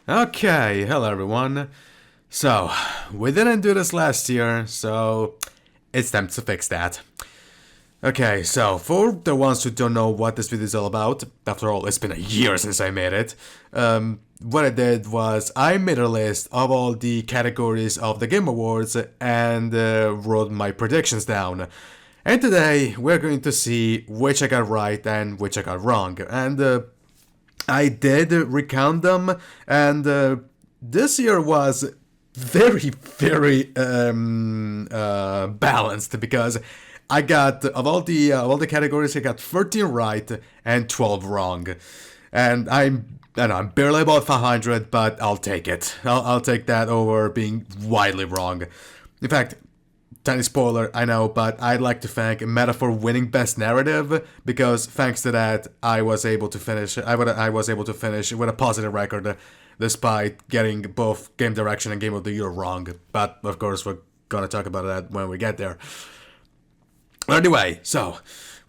Okay, hello everyone. So, we didn't do this last year, so it's time to fix that. Okay, so for the ones who don't know what this video is all about, after all, it's been a year since I made it, what I did was I made a list of all the categories of the Game Awards and wrote my predictions down. And today, we're going to see which I got right and which I got wrong. And I did recount them, and this year was very balanced because I got of all the categories I got 13 right and 12 wrong, and I'm barely above 500, but I'll take it. I'll take that over being widely wrong. In fact, tiny spoiler, I know, but I'd like to thank Meta for winning Best Narrative because thanks to that, I was able to finish. I was able to finish with a positive record, despite getting both Game Direction and Game of the Year wrong. But of course, we're gonna talk about that when we get there. Anyway, so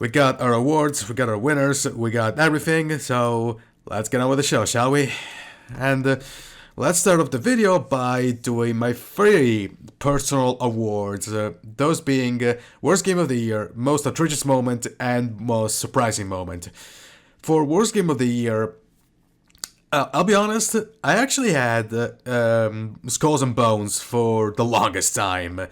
we got our awards, we got our winners, we got everything. So let's get on with the show, shall we? And let's start off the video by doing my three personal awards, those being Worst Game of the Year, Most Outrageous Moment, and Most Surprising Moment. For Worst Game of the Year, I'll be honest, I actually had Skulls and Bones for the longest time.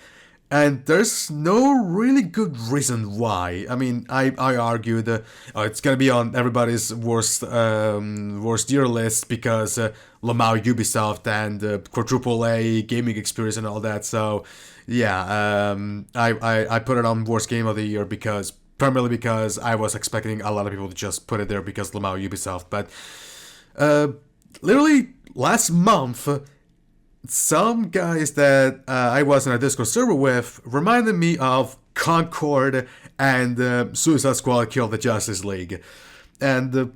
And there's no really good reason why. I mean, I argued it's gonna be on everybody's worst year list because Lamau Ubisoft and quadruple A gaming experience and all that. So yeah, I put it on worst game of the year because primarily because I was expecting a lot of people to just put it there because Lamau Ubisoft. But literally last month, some guys that I was in a Discord server with reminded me of Concord and Suicide Squad Kill the Justice League. And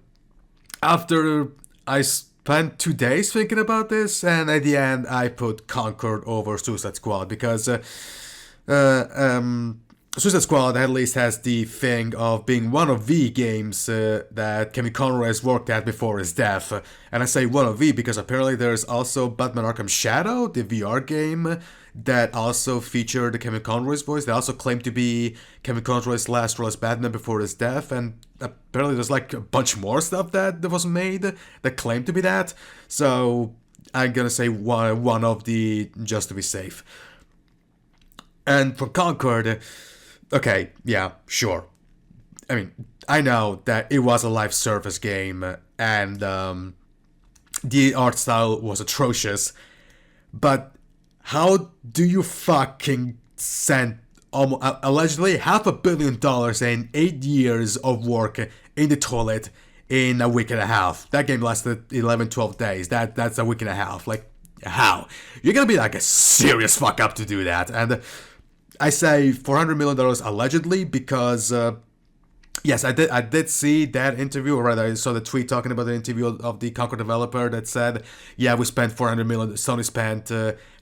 after I spent 2 days thinking about this, and at the end I put Concord over Suicide Squad because Suicide Squad at least has the thing of being one of the games that Kevin Conroy's worked at before his death. And I say one of the because apparently there's also Batman Arkham Shadow, the VR game, that also featured Kevin Conroy's voice. They also claimed to be Kevin Conroy's last role as Batman before his death. And apparently there's like a bunch more stuff that was made that claimed to be that. So I'm gonna say one of the, just to be safe. And for Concord, okay, yeah, sure. I mean, I know that it was a live service game, and the art style was atrocious, but how do you fucking send allegedly $500 million in 8 years of work in the toilet in a week and a half? That game lasted 11, 12 days. That's a week and a half. Like, how? You're gonna be like a serious fuck up to do that, and I say $400 million allegedly because, yes, I did see that interview, or rather I saw the tweet talking about the interview of the Concord developer that said, yeah, we spent $400 million, Sony spent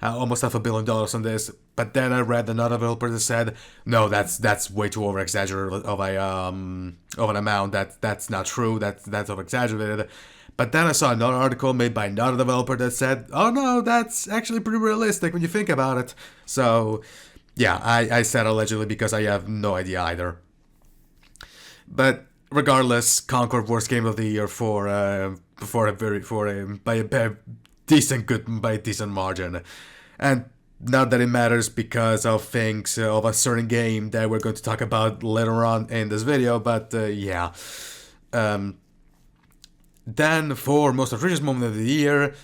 almost $500 million on this, but then I read another developer that said, no, that's way too over-exaggerated of an amount, that's not true, that's over-exaggerated. But then I saw another article made by another developer that said, oh no, that's actually pretty realistic when you think about it. So yeah, I said allegedly because I have no idea either. But regardless, Concord worst game of the year by a decent margin, and not that it matters because of things of a certain game that we're going to talk about later on in this video. But yeah, then for most outrageous moment of the year,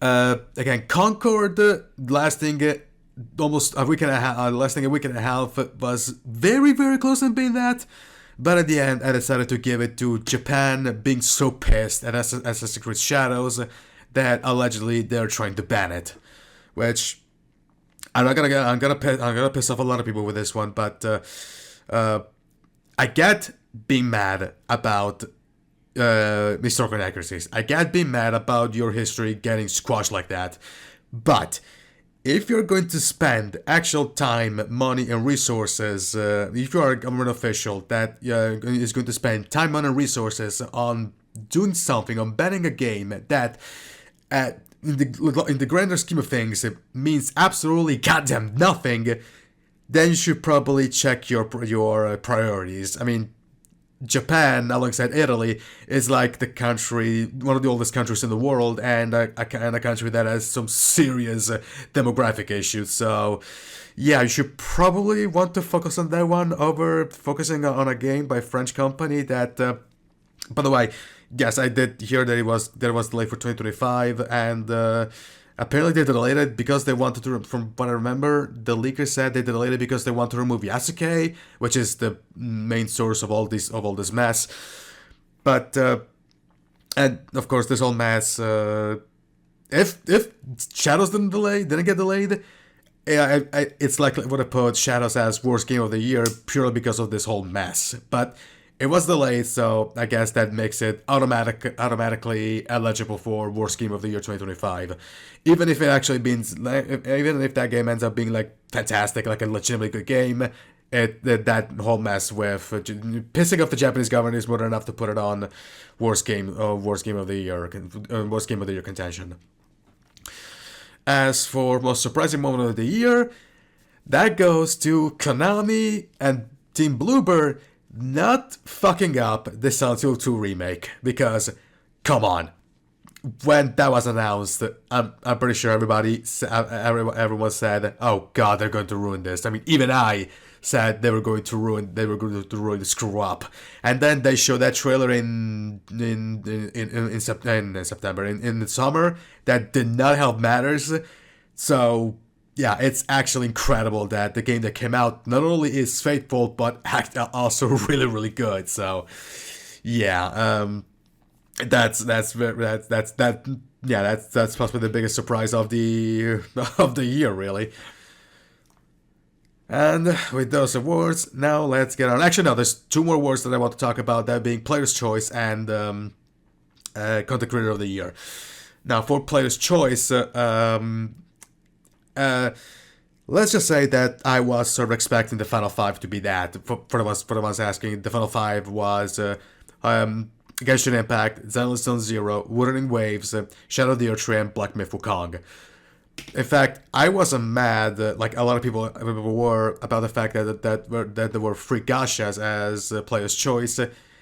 again Concord lasting almost a week and a half, lasting a week and a half, was very close to being that. But at the end, I decided to give it to Japan being so pissed at Assassin's Creed Shadows that allegedly they're trying to ban it. Which I'm gonna piss off a lot of people with this one, but I get being mad about historical inaccuracies. I get being mad about your history getting squashed like that, but if you're going to spend actual time, money, and resources, if you are a government official that is going to spend time, money, and resources on doing something, on banning a game that in the grander scheme of things, it means absolutely goddamn nothing, then you should probably check your priorities. I mean, Japan, alongside Italy, is like the country, one of the oldest countries in the world, and a country that has some serious demographic issues. So, yeah, you should probably want to focus on that one over focusing on a game by a French company that, by the way, yes, I did hear that it was delayed for 2025, and apparently they delayed it because they wanted to. From what I remember, the leaker said they delayed it because they want to remove Yasuke, which is the main source of all this mess. But and of course, this whole mess. If Shadows didn't get delayed. Yeah, it's like what I put Shadows as worst game of the year purely because of this whole mess. But it was delayed, so I guess that makes it automatically eligible for worst game of the year 2025. Even if it actually means, even if that game ends up being like fantastic, like a legitimately good game, that whole mess with pissing off the Japanese government is more than enough to put it on worst game of the year contention. As for most surprising moment of the year, that goes to Konami and Team Bloober not fucking up the Silent Hill 2 remake, because, come on, when that was announced, I'm pretty sure everyone said, oh god, they're going to ruin this. I mean, even I said they were going to ruin the screw up. And then they showed that trailer in September, in the summer, that did not help matters. So yeah, it's actually incredible that the game that came out not only is faithful but also really, really good. So yeah, that's possibly the biggest surprise of the year, really. And with those awards, now let's get on. Actually, no, there's two more awards that I want to talk about, that being Player's Choice and Content Creator of the Year. Now, for Player's Choice, let's just say that I was sort of expecting the final five to be that. For the ones asking, the final five was Genshin Impact, Zenless Zone Zero, Wuthering Waves, Shadow of the Earth, and Black Myth Wukong. In fact, I wasn't mad, like a lot of people were, about the fact that there were free gachas as Player's Choice.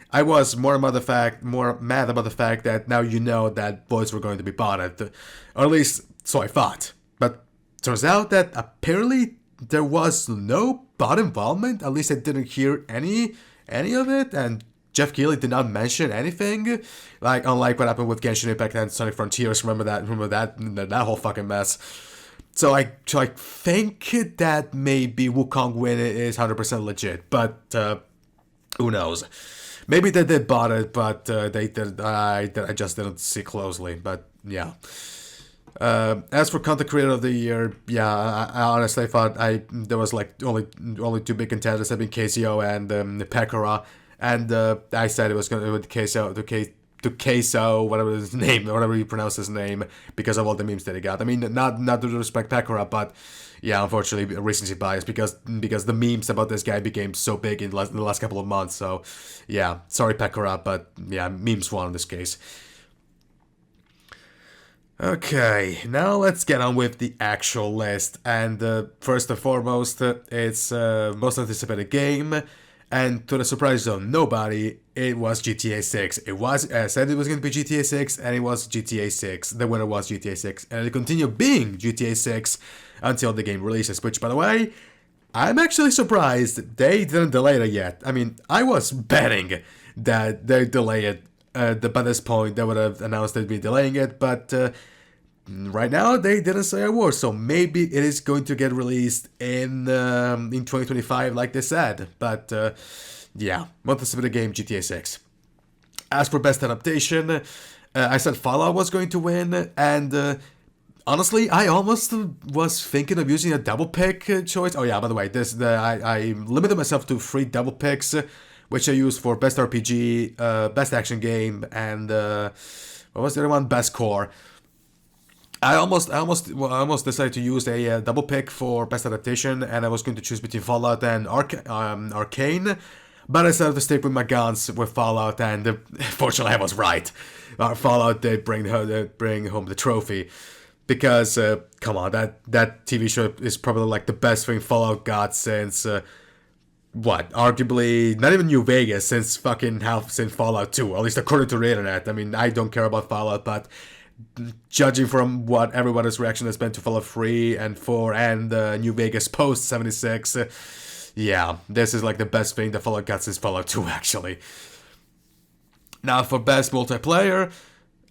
I was more mad about the fact that now you know that votes were going to be botted, or at least so I thought. But turns out that apparently there was no bot involvement. At least I didn't hear any of it, and Jeff Keighley did not mention anything, like unlike what happened with Genshin Impact and Sonic Frontiers. Remember that whole fucking mess. So I think that maybe Wukong win is 100% legit, but who knows? Maybe they did bot it, but they did. I just didn't see closely. But yeah. As for Content Creator of the Year, yeah, I honestly thought there was like only two big contenders, having KZO and Pekora. And I said it was going to be Queso, whatever his name, whatever you pronounce his name, because of all the memes that he got. I mean, not to respect Pekora, but yeah, unfortunately, recency bias, because the memes about this guy became so big in the last couple of months. So yeah, sorry Pekora, but yeah, memes won in this case. Okay, now let's get on with the actual list. And first and foremost, it's most anticipated game. And to the surprise of nobody, it was GTA 6. It was, I said it was going to be GTA 6, and it was GTA 6. The winner was GTA 6, and it continued being GTA 6 until the game releases. Which, by the way, I'm actually surprised they didn't delay it yet. I mean, I was betting that they delay it. By this point, they would have announced they'd be delaying it, but right now they didn't say a word. So maybe it is going to get released in 2025, like they said. But yeah, want to see the game GTA 6. As for best adaptation, I said Fallout was going to win, and honestly, I almost was thinking of using a double pick choice. Oh yeah, by the way, I limited myself to 3 double picks, which I used for best RPG, best action game, and what was the other one? Best core. I almost decided to use a double pick for best adaptation, and I was going to choose between Fallout and Arcane. But I decided to stick with my guns with Fallout, and fortunately I was right. Fallout did bring home the trophy. Because, come on, that TV show is probably like the best thing Fallout got since, arguably, not even New Vegas, since since Fallout 2, at least according to the internet. I mean, I don't care about Fallout, but judging from what everybody's reaction has been to Fallout 3 and 4 and New Vegas post 76, yeah, this is like the best thing that Fallout got since Fallout 2, actually. Now, for best multiplayer,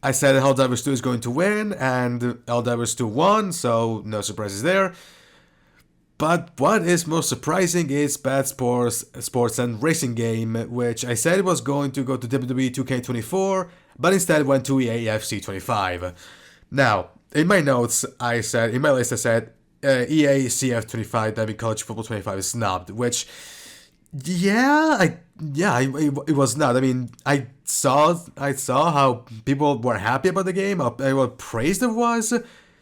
I said Helldivers 2 is going to win, and Helldivers 2 won, so no surprises there. But what is most surprising is Bad Sports and Racing Game, which I said was going to go to WWE 2K24, but instead went to EA FC 25. Now, in my notes, in my list I said EA CF 25, that means College Football 25 is snubbed, which, it was not. I mean, I saw how people were happy about the game, how praised it was,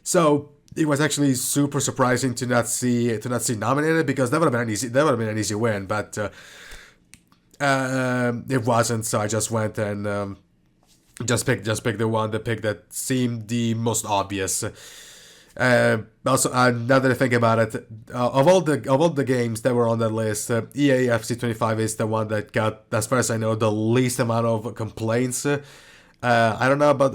so it was actually super surprising to not see nominated, because that would have been an easy win, but it wasn't. So I just went and just picked the pick that seemed the most obvious. Also, now that I think about it, of all the games that were on that list, EA FC 25 is the one that got, as far as I know, the least amount of complaints. I don't know, but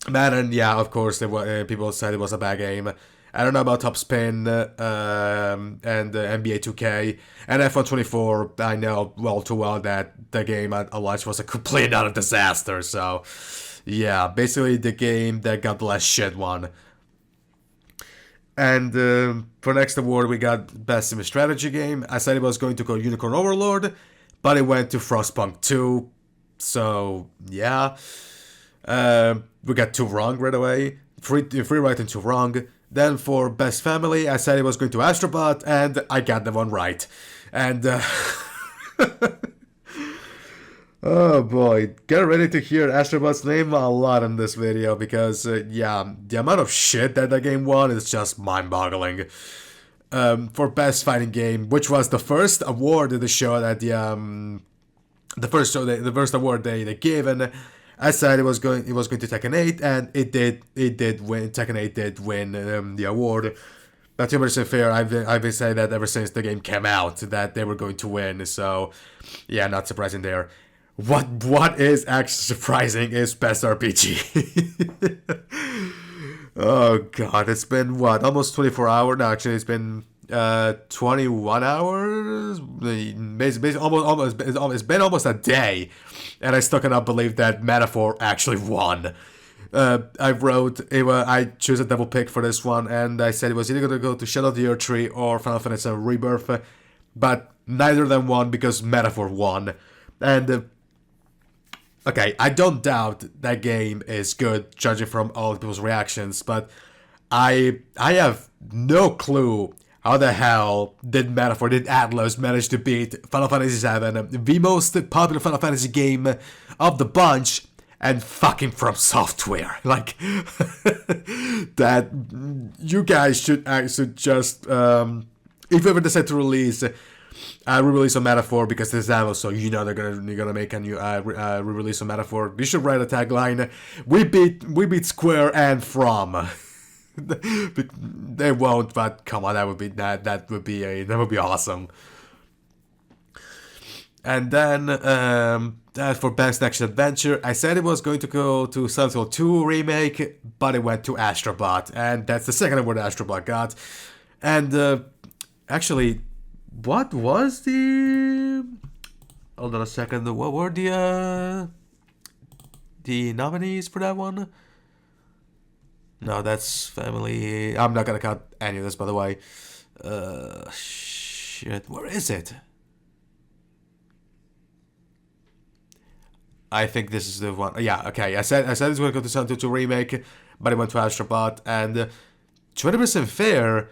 Madden, yeah, of course, people said it was a bad game. I don't know about Top Spin and NBA 2K and F1 24. I know well too well that the game at launch was a complete utter disaster. So, yeah, basically the game that got the last shit one. And for next award, we got Best Sim Strategy Game. I said it was going to go Unicorn Overlord, but it went to Frostpunk 2. So, yeah. We got 2 wrong right away. 3 right and 2 wrong. Then for Best Family, I said it was going to Astrobot, and I got the one right. And, oh boy, get ready to hear Astrobot's name a lot in this video, because, yeah, the amount of shit that game won is just mind-boggling. For Best Fighting Game, which was the first award of the show that the first award they gave, and I said it was going to Tekken 8, and it did win. Tekken 8 did win the award. But to be fair, I've been saying that ever since the game came out, that they were going to win. So, yeah, not surprising there. What is actually surprising is Best RPG. Oh god, it's been what, almost 24 hours? No, actually, it's been 21 hours. Basically, it's been almost a day. And I still cannot believe that Metaphor actually won. I chose a double pick for this one, and I said it was either going to go to Shadow of the Earth 3 or Final Fantasy Rebirth, but neither of them won because Metaphor won. And, okay, I don't doubt that game is good, judging from all people's reactions, but I have no clue how the hell did Atlas manage to beat Final Fantasy VII, the most popular Final Fantasy game of the bunch, and fucking From Software? Like, that you guys should just, if you ever decide to release a re-release of Metaphor, because this is Atlas, so you know they're gonna make a new re-release of Metaphor, you should write a tagline: "We beat Square and From." They won't, but come on, that would be awesome. And then for Best Action Adventure, I said it was going to go to Silent Hill 2 remake, but it went to Astrobot, and that's the second award Astrobot got. And actually, what was the? Hold on a second. What were the nominees for that one? No, that's Family. I'm not gonna count any of this, by the way. Shit, where is it? I think this is the one. Yeah, okay. I said it's going to go to Silent Hill 2 remake, but it went to Astrobot. And 20% fair.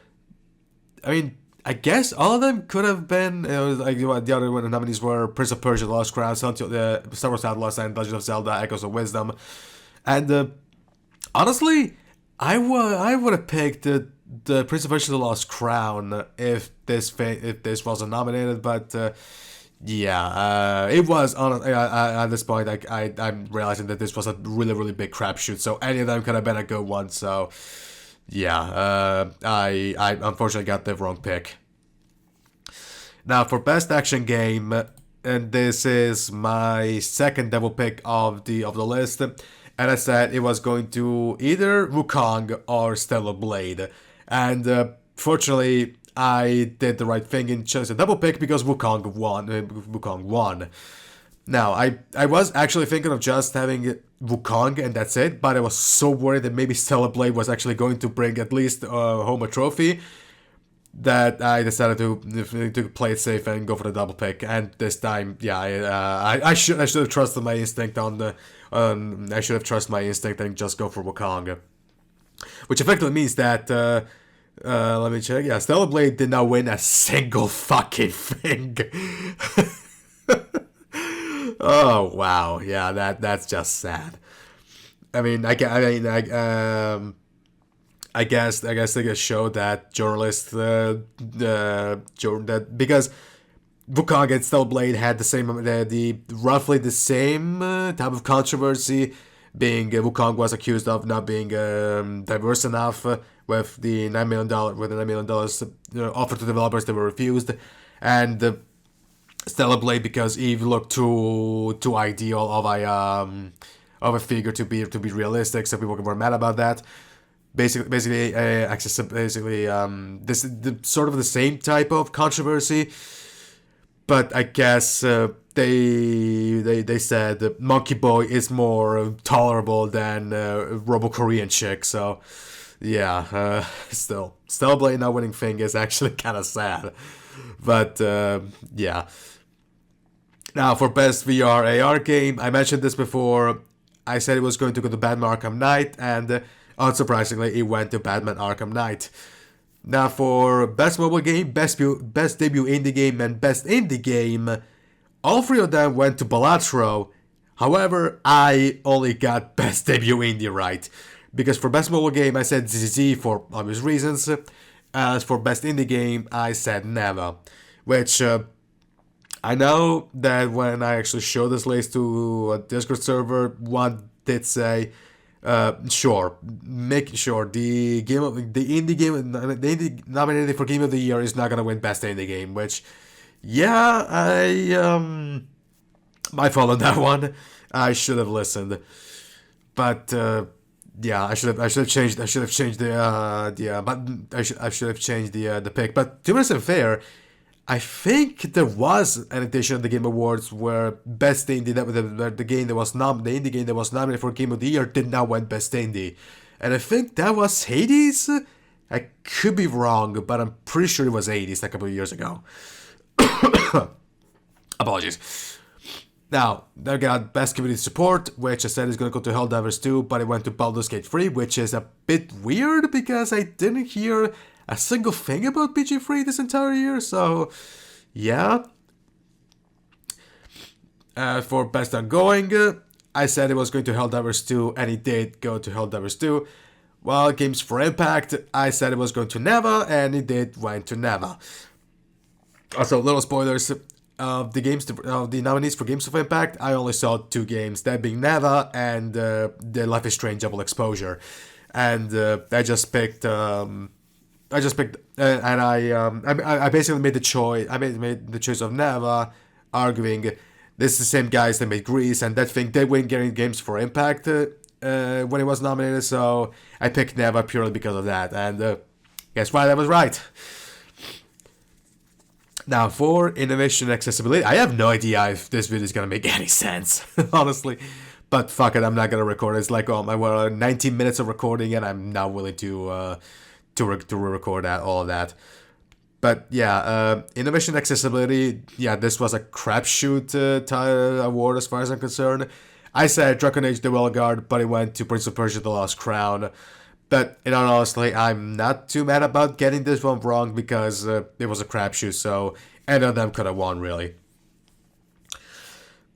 I mean, I guess all of them could have been. Like the other nominees were Prince of Persia: Lost Crown, Star Wars Outlaws, and Legend of Zelda: Echoes of Wisdom. And honestly, I would have picked the Prince of Persia: The Lost Crown if this wasn't nominated, but yeah, it was on at this point. I'm realizing that this was a really big crapshoot. So any of them could have been a good one. So yeah, I unfortunately got the wrong pick. Now for best action game, and this is my second double pick of the list. And I said it was going to either Wukong or Stellar Blade. And fortunately, I did the right thing and chose a double pick because Wukong won. Wukong won. Now, I was actually thinking of just having Wukong and that's it, but I was so worried that maybe Stellar Blade was actually going to bring at least home a trophy that I decided to play it safe and go for the double pick. And this time, yeah, I should have trusted my instinct on the. I should have trusted my instinct and just go for Wukong, which effectively means that. Let me check. Yeah, Stellar Blade did not win a single fucking thing. Oh wow, yeah, that's just sad. I mean, I guess they just showed that journalists, that because Wukong and Stellar Blade had the roughly the same type of controversy, being Wukong was accused of not being diverse enough with the $9 million offered to developers that were refused, and Stellar Blade because he looked too ideal of a figure to be realistic, so people were mad about that. Basically, this is sort of the same type of controversy, but I guess they said Monkey Boy is more tolerable than Robo Korean Chick. So yeah, still Stellar Blade not winning thing is actually kind of sad, but yeah. Now for best VR AR game, I mentioned this before. I said it was going to go to Batman Arkham Knight, and unsurprisingly, it went to Batman Arkham Knight. Now for best mobile game, best debut indie game, and best indie game, all three of them went to Balatro. However, I only got best debut indie right, because for best mobile game, I said ZZ for obvious reasons. As for best indie game, I said Neva, which I know that when I actually showed this list to a Discord server, one did say, sure, make sure the indie nominated for Game of the Year is not gonna win Best Indie Game, which, yeah, my fault on that one. I should have listened, but yeah, I should have changed the pick. But to be honest and fair, I think there was an edition of the Game Awards where Best Indie, the indie game that was nominated for Game of the Year, did not win Best Indie, and I think that was Hades. I could be wrong, but I'm pretty sure it was Hades a couple of years ago. Apologies. Now, they got Best Community Support, which I said is going to go to Helldivers 2, but it went to Baldur's Gate 3, which is a bit weird because I didn't hear a single thing about BG3 this entire year, so yeah. For Best Ongoing, I said it was going to Helldivers 2, and it did go to Helldivers 2. While Games for Impact, I said it was going to Neva, and it did went to Neva. Also, little spoilers of the nominees for Games of Impact. I only saw two games, that being Neva and the Life is Strange Double Exposure, and I basically made the choice. I made the choice of Neva, arguing this is the same guys that made Grease, and that thing they weren't getting Games for Impact when it was nominated. So I picked Neva purely because of that, and guess what? I was right. Now for innovation and accessibility, I have no idea if this video is gonna make any sense, honestly. But fuck it, I'm not gonna record it. It's like 19 minutes of recording, and I'm not willing to re-record all of that. But yeah, innovation and accessibility. Yeah, this was a crapshoot award as far as I'm concerned. I said Dragon Age: The Well Guard, but it went to Prince of Persia: The Lost Crown. But in all honesty, I'm not too mad about getting this one wrong because it was a crapshoot, so any of them could have won, really.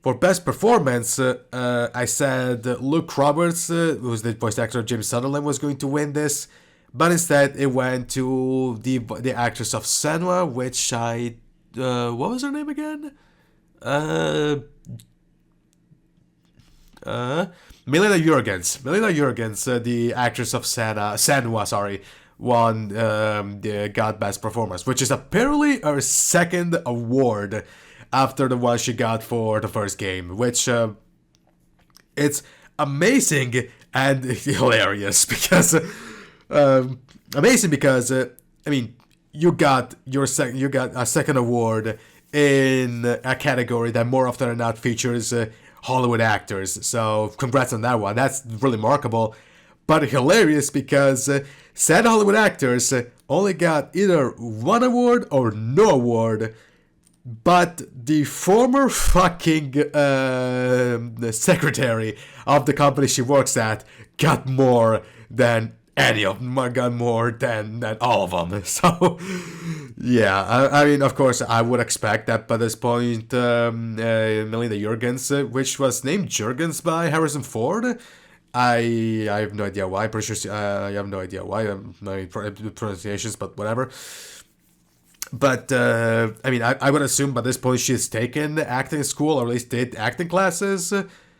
For best performance, I said Luke Roberts, who's the voice actor of James Sunderland, was going to win this. but instead it went to the actress of Senua, which I what was her name again? Uh, Milena Jurgens. Milena Jurgens, the actress of Senua, sorry, won got Best Performance, which is apparently her second award after the one she got for the first game, which it's amazing and hilarious because amazing because I mean you got you got a second award in a category that more often than not features Hollywood actors. So congrats on that one. That's really remarkable, but hilarious because said Hollywood actors only got either one award or no award. But the former fucking the secretary of the company she works at got more than any of them, got more than all of them. So, yeah, I mean, of course, I would expect that by this point, Melinda Jurgens, which was named Jurgens by Harrison Ford. I have no idea why. Pretty sure I have no idea why. My pronunciations, but whatever. But, I mean, I would assume by this point she's taken acting school, or at least did acting classes.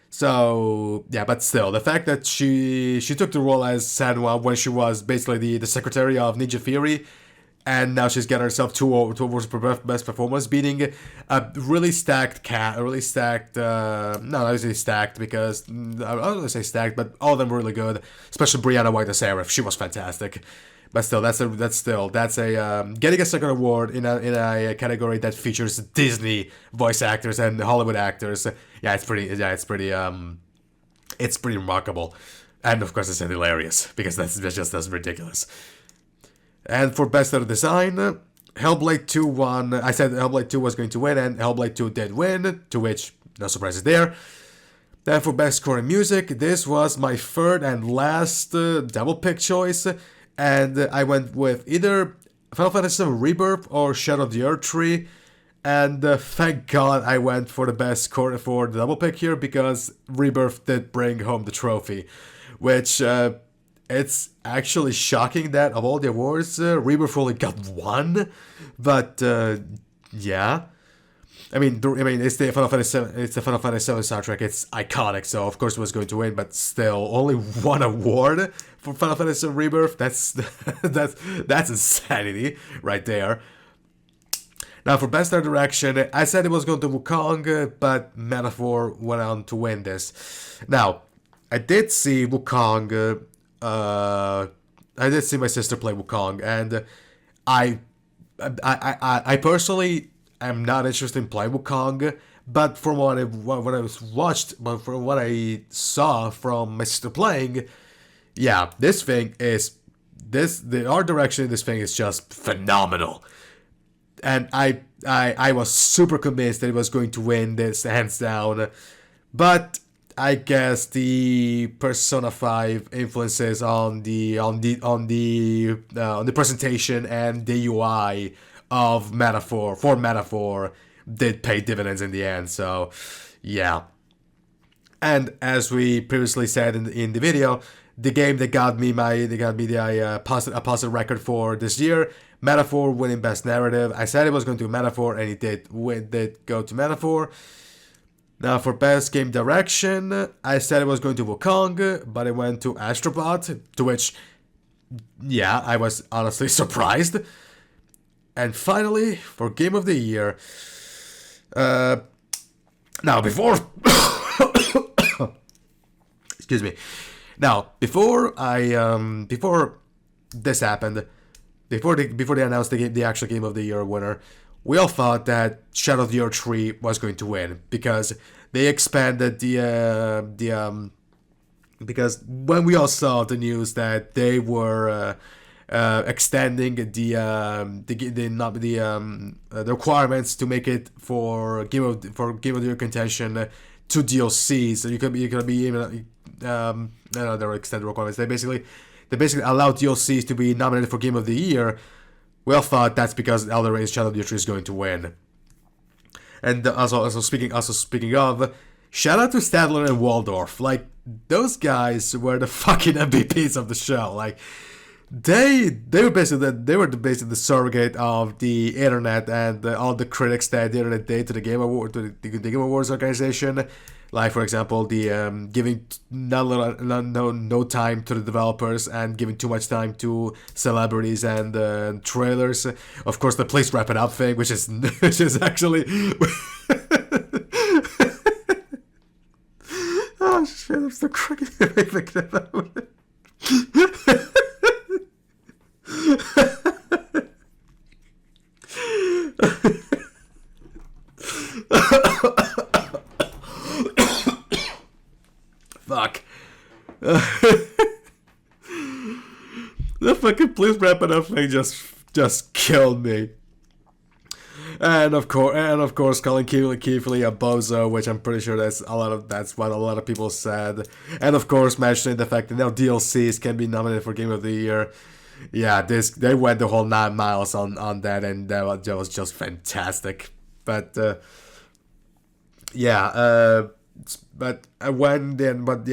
So, yeah, but still, the fact that she took the role as Sanwa when she was basically the secretary of Ninja Theory, and now she's got herself two awards for Best Performance, beating a really stacked not really stacked, because, I don't want to say stacked, but all of them were really good, especially Brianna White-Seraph. She was fantastic. But still, that's a getting a second award in a category that features Disney voice actors and Hollywood actors. Yeah, it's pretty remarkable, and of course it's hilarious because that's ridiculous. And for best art design, Hellblade 2 won. I said Hellblade 2 was going to win, and Hellblade 2 did win. To which no surprises there. Then for best score in music, this was my third and last double pick choice. And I went with either Final Fantasy VII Rebirth or Shadow of the Earth Tree. And thank God I went for the best score for the double pick here, because Rebirth did bring home the trophy. Which, it's actually shocking that of all the awards, Rebirth only got one. But, yeah. I mean, it's the Final Fantasy VII soundtrack. It's iconic, so of course it was going to win. But still, only one award for Final Fantasy VII Rebirth. That's insanity right there. Now for best art direction, I said it was going to Wukong, but Metaphor went on to win this. Now, I did see Wukong. I did see my sister play Wukong, and I personally. I'm not interested in playing Wukong, but from what I saw from my sister playing, yeah, the art direction in this thing is just phenomenal, and I was super convinced that it was going to win this hands down, but I guess the Persona 5 influences on the presentation and the UI of Metaphor did pay dividends in the end. So yeah, and as we previously said in the video, the game that got me a positive record for this year, Metaphor winning best narrative. I said it was going to be Metaphor, and it did go to Metaphor. Now for best game direction, I said it was going to Wukong, but it went to Astrobot, to which, yeah, I was honestly surprised. And finally, for Game of the Year, now before, excuse me, now before this happened, before they announced the actual Game of the Year winner, we all thought that Shadow of the Earth Tree was going to win, because they expanded because when we all saw the news that they were extending the requirements to make it for Game of the Year contention to DLCs, so you could be even there extended requirements. They basically allowed DLCs to be nominated for Game of the Year. We all thought that's because Elden Ring's Shadow of the Tree is going to win. And also speaking of, shout out to Stadler and Waldorf. Like, those guys were the fucking MVPs of the show. Like, They were basically the surrogate of the internet and all the critics that the internet did to the Game Award to the Game Awards organization. Like for example, the giving no time to the developers and giving too much time to celebrities and trailers. Of course, the please wrap it up thing, which is which is actually. Oh shit! I'm still cracking thinking about it. Fuck. The fucking please wrap it up thing just killed me. And of course, calling Keithley a bozo, which I'm pretty sure that's what a lot of people said. And of course, mentioning the fact that now DLCs can be nominated for Game of the Year. Yeah, they went the whole 9 miles on that, and that was just fantastic. But yeah, when they announced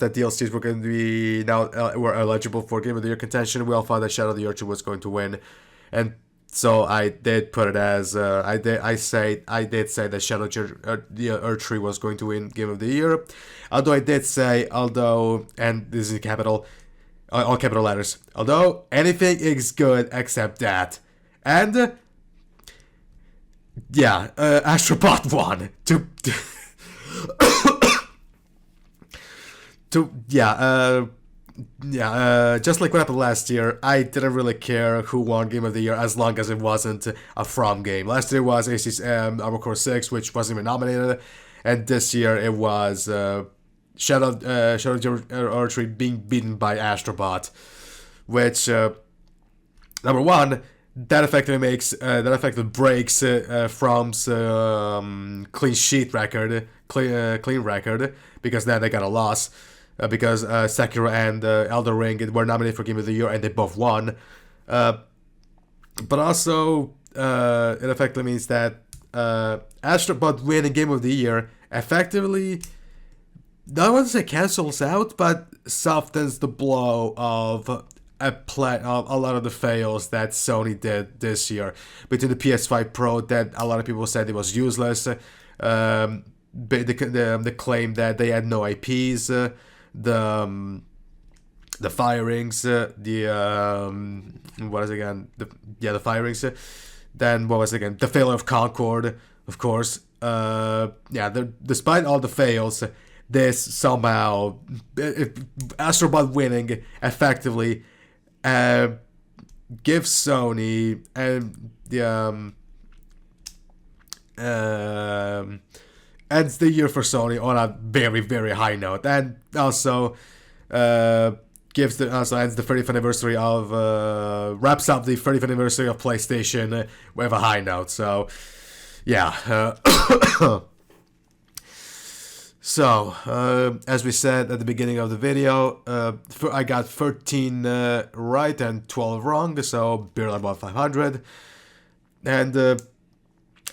that DLCs were going to be now were eligible for Game of the Year contention, we all thought that Shadow the Urchin was going to win, and so I did put it as I did say that Shadow the Urchin was going to win Game of the Year, although I did say and this is in capital, all capital letters, although anything is good except that, and yeah, Astrobot won just like what happened last year, I didn't really care who won Game of the Year as long as it wasn't a From game. Last year was AC's Armor Core 6, which wasn't even nominated, and this year it was Shadow Archery being beaten by Astrobot, which number one, that effectively breaks From's clean sheet record, clean record, because then they got a loss. Because Sekiro and Elden Ring were nominated for Game of the Year and they both won. But also, it effectively means that Astrobot winning Game of the Year effectively, I want to say cancels out, but softens the blow of a lot of the fails that Sony did this year. Between the PS5 Pro, that a lot of people said it was useless, the claim that they had no IPs, the firings, what is it again? The firings. Then what was it again? The failure of Concord, of course. Despite all the fails, this somehow, Astrobot winning effectively gives Sony and ends the year for Sony on a very, very high note, and also ends the 30th anniversary of wraps up the 30th anniversary of PlayStation with a high note. So yeah. So as we said at the beginning of the video, I got 13 right and 12 wrong, so barely about 500. And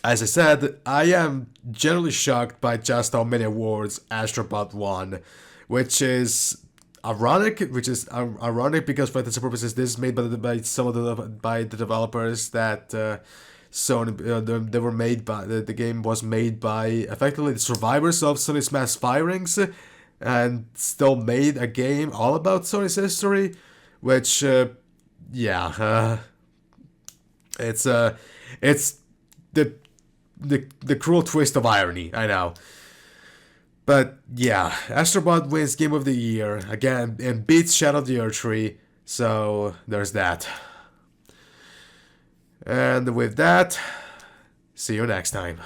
as I said, I am generally shocked by just how many awards Astrobot won, which is ironic. Because for its purposes, this is made by the developers that Sony. They were made by the game was made by effectively the survivors of Sony's mass firings, and still made a game all about Sony's history, which it's the cruel twist of irony, I know. But yeah, Astrobot wins Game of the Year again and beats Shadow the Archery, so there's that. And with that, see you next time.